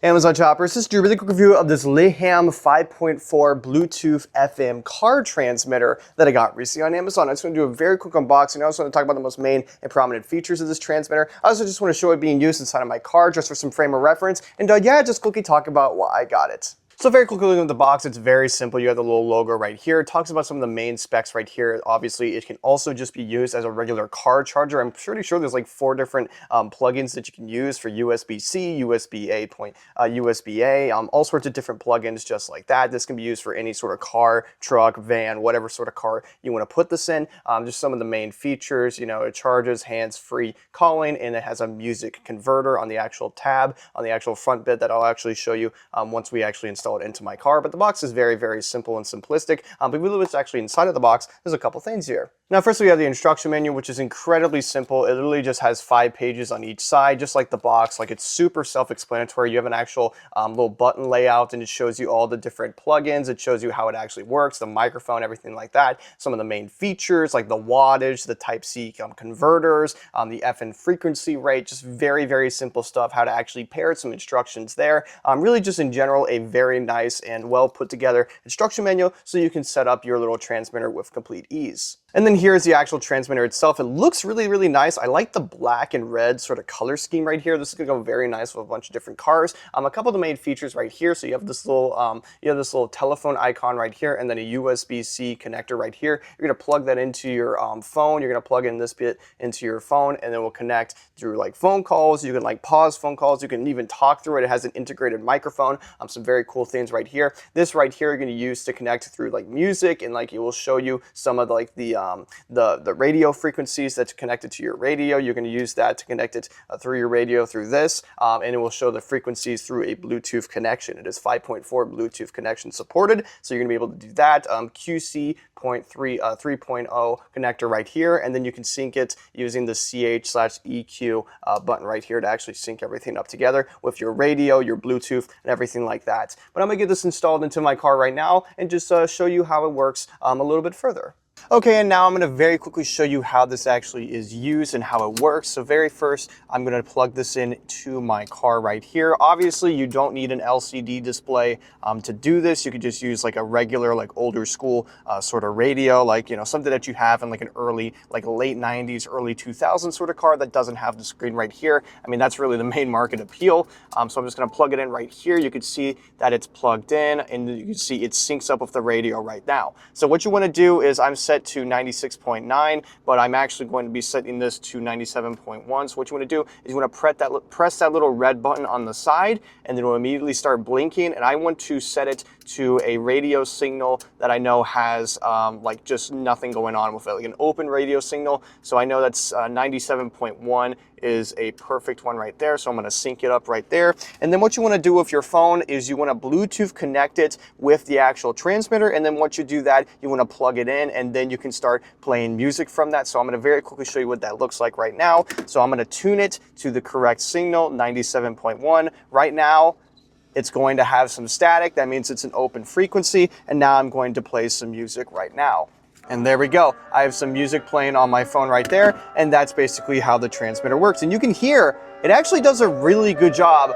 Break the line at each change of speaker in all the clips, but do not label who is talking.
Amazon Choppers, this is a really quick review of this Lihan 5.4 Bluetooth FM car transmitter that I got recently on Amazon. I'm just going to do a very quick unboxing. I also want to talk about the most main and prominent features of this transmitter. I also just want to show it being used inside of my car just for some frame of reference. And just quickly talk about why I got it. So very quickly looking at the box, it's very simple. You have the little logo right here. It talks about some of the main specs right here. Obviously, it can also just be used as a regular car charger. I'm pretty sure there's like 4 different plugins that you can use for USB-C, USB-A, USB-A, all sorts of different plugins just like that. This can be used for any sort of car, truck, van, whatever sort of car you want to put this in. Just some of the main features, it charges hands-free calling, and it has a music converter on the actual tab, on the actual front bit that I'll actually show you once we actually install it into my car. But the box is very, very simple and simplistic. But really what's actually inside of the box, there's a couple things here. Now, first we have the instruction manual, which is incredibly simple. It literally just has 5 pages on each side, just like the box. Like, it's super self-explanatory. You have an actual little button layout, and it shows you all the different plugins. It shows you how it actually works, the microphone, everything like that. Some of the main features, like the wattage, the Type-C converters, the FM frequency rate, just very, very simple stuff, how to actually pair some instructions there. Really just in general, a very nice and well put together instruction manual so you can set up your little transmitter with complete ease. And then here's the actual transmitter itself. It looks really, really nice. I like the black and red sort of color scheme right here. This is gonna go very nice with a bunch of different cars. A couple of the main features right here. So you have this little telephone icon right here, and then a USB-C connector right here. You're gonna plug that into your phone. You're gonna plug in this bit into your phone, and then it will connect through like phone calls. You can like pause phone calls. You can even talk through it. It has an integrated microphone. Some very cool things right here. This right here you're gonna use to connect through like music, and like it will show you some of the radio frequencies that's connected to your radio. You're going to use that to connect it through your radio through this, and it will show the frequencies through a Bluetooth connection. It is 5.4 Bluetooth connection supported, so you're going to be able to do that. QC 3.0 connector right here, and then you can sync it using the CH/EQ button right here to actually sync everything up together with your radio, your Bluetooth, and everything like that. But I'm going to get this installed into my car right now and just show you how it works a little bit further. Okay, and now I'm going to very quickly show you how this actually is used and how it works. So very first, I'm going to plug this in to my car right here. Obviously, you don't need an LCD display to do this. You could just use like a regular, like older school sort of radio, like, something that you have in like an early, like late 90s, early 2000s sort of car that doesn't have the screen right here. I mean, that's really the main market appeal. So I'm just going to plug it in right here. You can see that it's plugged in, and you can see it syncs up with the radio right now. So what you want to do is, I'm set to 96.9, but I'm actually going to be setting this to 97.1. So what you want to do is you want to press that little red button on the side, and then it will immediately start blinking. And I want to set it to a radio signal that I know has like just nothing going on with it, like an open radio signal. So I know that's 97.1 is a perfect one right there. So I'm going to sync it up right there. And then what you want to do with your phone is you want to Bluetooth connect it with the actual transmitter. And then once you do that, you want to plug it in, and then you can start playing music from that. So I'm going to very quickly show you what that looks like right now. So I'm going to tune it to the correct signal, 97.1. Right now, it's going to have some static. That means it's an open frequency. And now I'm going to play some music right now. And there we go. I have some music playing on my phone right there, and that's basically how the transmitter works. And you can hear it actually does a really good job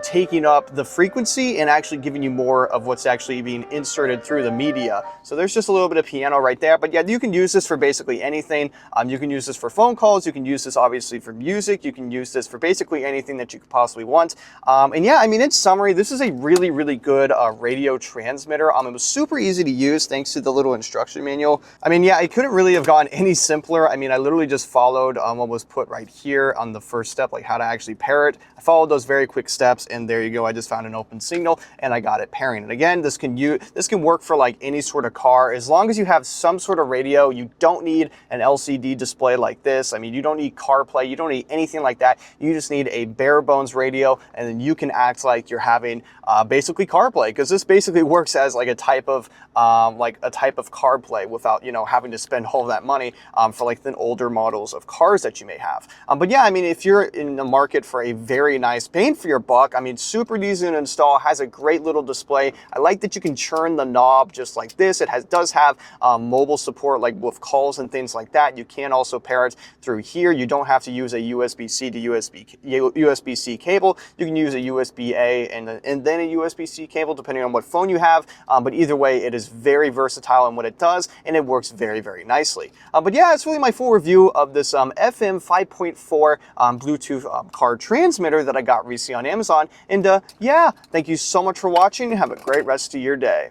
taking up the frequency and actually giving you more of what's actually being inserted through the media. So there's just a little bit of piano right there, but yeah, you can use this for basically anything. You can use this for phone calls. You can use this obviously for music. You can use this for basically anything that you could possibly want. And yeah, I mean, in summary, this is a really, really good radio transmitter. It was super easy to use thanks to the little instruction manual. I mean, yeah, it couldn't really have gotten any simpler. I mean, I literally just followed what was put right here on the first step, like how to actually pair it. I followed those very quick steps, and there you go. I just found an open signal, and I got it pairing. And again, this can work for like any sort of car. As long as you have some sort of radio, you don't need an LCD display like this. I mean, you don't need CarPlay. You don't need anything like that. You just need a bare bones radio, and then you can act like you're having basically CarPlay, because this basically works as like a type of CarPlay without having to spend all that money for like the older models of cars that you may have. But yeah, I mean, if you're in the market for a very nice bang for your $1. I mean, super easy to install, has a great little display. I like that you can churn the knob just like this. It does have mobile support, like with calls and things like that. You can also pair it through here. You don't have to use a USB-C to USB-C cable. You can use a USB-A and then a USB-C cable, depending on what phone you have. But either way, it is very versatile in what it does, and it works very, very nicely. But yeah, it's really my full review of this FM 5.4 Bluetooth card transmitter that I got recently on Amazon. And yeah, thank you so much for watching. Have a great rest of your day.